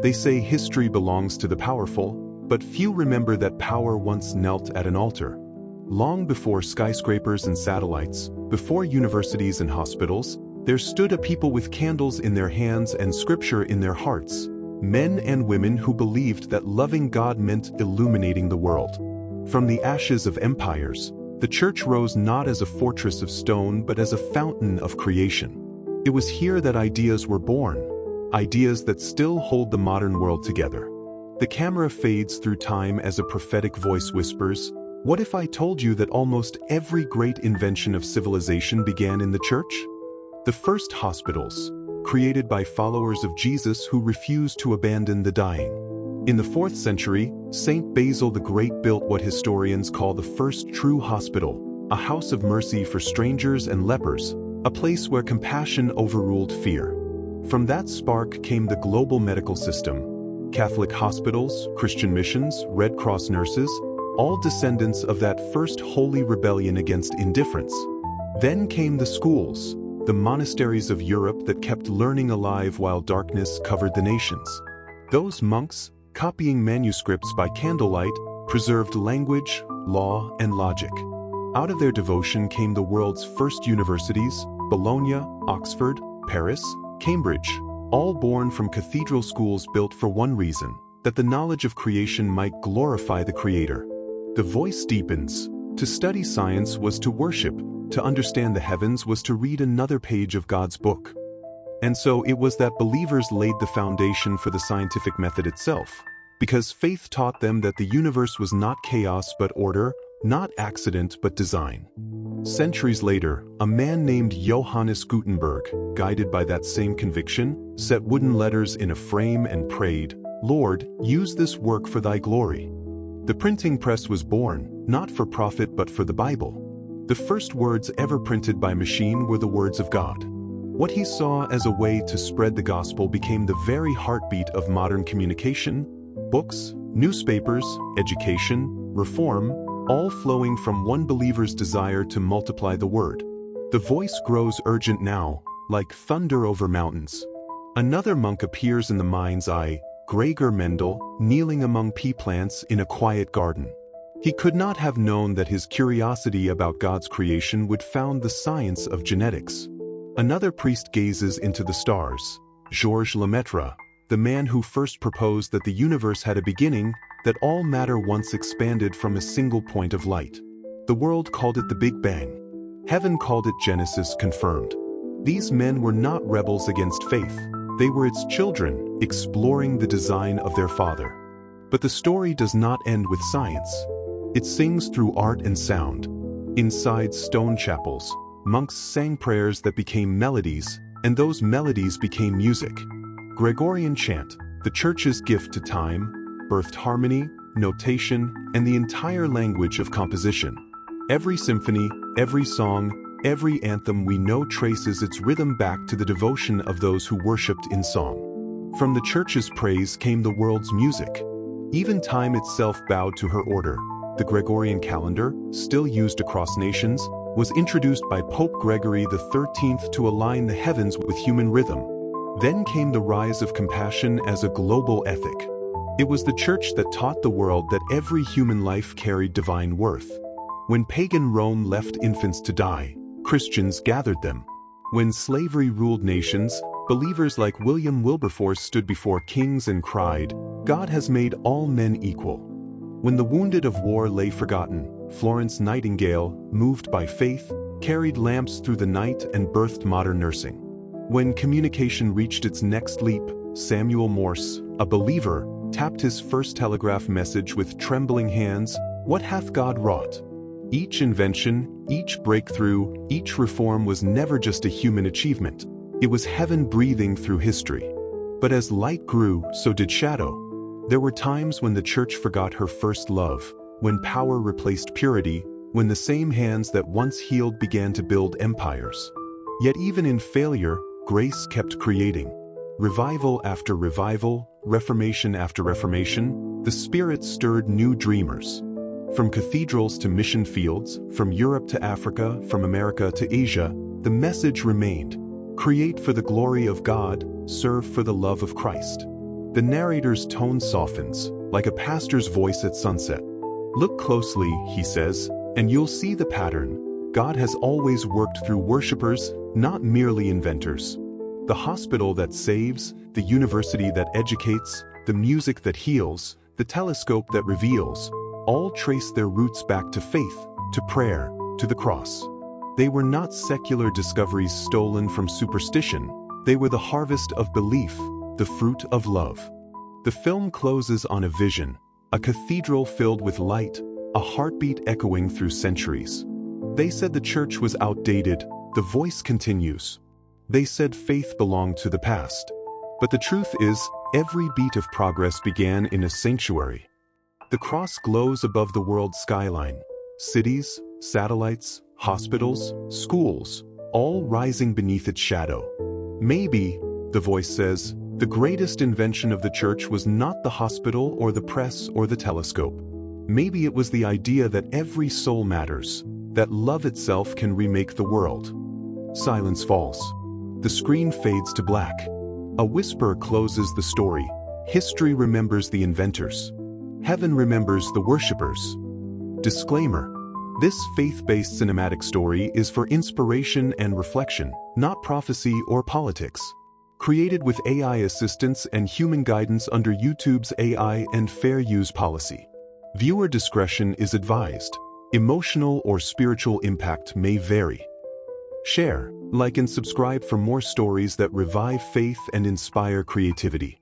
They say history belongs to the powerful, but few remember that power once knelt at an altar. Long before skyscrapers and satellites, before universities and hospitals, there stood a people with candles in their hands and scripture in their hearts, men and women who believed that loving God meant illuminating the world. From the ashes of empires, the church rose not as a fortress of stone but as a fountain of creation. It was here that ideas were born, ideas that still hold the modern world together. The camera fades through time as a prophetic voice whispers, "What if I told you that almost every great invention of civilization began in the church?" The first hospitals, created by followers of Jesus who refused to abandon the dying. In the 4th century, Saint Basil the Great built what historians call the first true hospital, a house of mercy for strangers and lepers, a place where compassion overruled fear. From that spark came the global medical system. Catholic hospitals, Christian missions, Red Cross nurses, all descendants of that first holy rebellion against indifference. Then came the schools, the monasteries of Europe that kept learning alive while darkness covered the nations. Those monks, copying manuscripts by candlelight, preserved language, law, and logic. Out of their devotion came the world's first universities, Bologna, Oxford, Paris, Cambridge, all born from cathedral schools built for one reason, that the knowledge of creation might glorify the Creator. The voice deepens. To study science was to worship, to understand the heavens was to read another page of God's book. And so it was that believers laid the foundation for the scientific method itself, because faith taught them that the universe was not chaos but order, not accident but design. Centuries later, a man named Johannes Gutenberg, guided by that same conviction, set wooden letters in a frame and prayed, "Lord, use this work for thy glory." The printing press was born, not for profit but for the Bible. The first words ever printed by machine were the words of God. What he saw as a way to spread the gospel became the very heartbeat of modern communication. Books, newspapers, education, reform, all flowing from one believer's desire to multiply the word. The voice grows urgent now, like thunder over mountains. Another monk appears in the mind's eye, Gregor Mendel, kneeling among pea plants in a quiet garden. He could not have known that his curiosity about God's creation would found the science of genetics. Another priest gazes into the stars, Georges Lemaitre, the man who first proposed that the universe had a beginning, that all matter once expanded from a single point of light. The world called it the Big Bang. Heaven called it Genesis confirmed. These men were not rebels against faith. They were its children, exploring the design of their Father. But the story does not end with science. It sings through art and sound. Inside stone chapels, monks sang prayers that became melodies, and those melodies became music. Gregorian chant, the church's gift to time, birthed harmony, notation, and the entire language of composition. Every symphony, every song, every anthem we know traces its rhythm back to the devotion of those who worshipped in song. From the church's praise came the world's music. Even time itself bowed to her order. The Gregorian calendar, still used across nations, was introduced by Pope Gregory XIII to align the heavens with human rhythm. Then came the rise of compassion as a global ethic. It was the church that taught the world that every human life carried divine worth. When pagan Rome left infants to die, Christians gathered them. When slavery ruled nations, believers like William Wilberforce stood before kings and cried, "God has made all men equal." When the wounded of war lay forgotten, Florence Nightingale, moved by faith, carried lamps through the night and birthed modern nursing. When communication reached its next leap, Samuel Morse, a believer, tapped his first telegraph message with trembling hands, "What hath God wrought?" Each invention, each breakthrough, each reform was never just a human achievement. It was heaven breathing through history. But as light grew, so did shadow. There were times when the church forgot her first love, when power replaced purity, when the same hands that once healed began to build empires. Yet even in failure, grace kept creating. Revival after revival, reformation after reformation, the Spirit stirred new dreamers. From cathedrals to mission fields, from Europe to Africa, from America to Asia, the message remained: create for the glory of God, serve for the love of Christ. The narrator's tone softens, like a pastor's voice at sunset. Look closely, he says, and you'll see the pattern. God has always worked through worshippers, not merely inventors. The hospital that saves, the university that educates, the music that heals, the telescope that reveals, all trace their roots back to faith, to prayer, to the cross. They were not secular discoveries stolen from superstition. They were the harvest of belief, the fruit of love. The film closes on a vision, a cathedral filled with light, a heartbeat echoing through centuries. They said the church was outdated. The voice continues. They said faith belonged to the past. But the truth is, every beat of progress began in a sanctuary. The cross glows above the world's skyline. Cities, satellites, hospitals, schools, all rising beneath its shadow. Maybe, the voice says, the greatest invention of the church was not the hospital or the press or the telescope. Maybe it was the idea that every soul matters, that love itself can remake the world. Silence falls. The screen fades to black. A whisper closes the story. History remembers the inventors. Heaven remembers the worshippers. Disclaimer: this faith-based cinematic story is for inspiration and reflection, not prophecy or politics. Created with AI assistance and human guidance under YouTube's AI and fair use policy. Viewer discretion is advised. Emotional or spiritual impact may vary. Share, like and subscribe for more stories that revive faith and inspire creativity.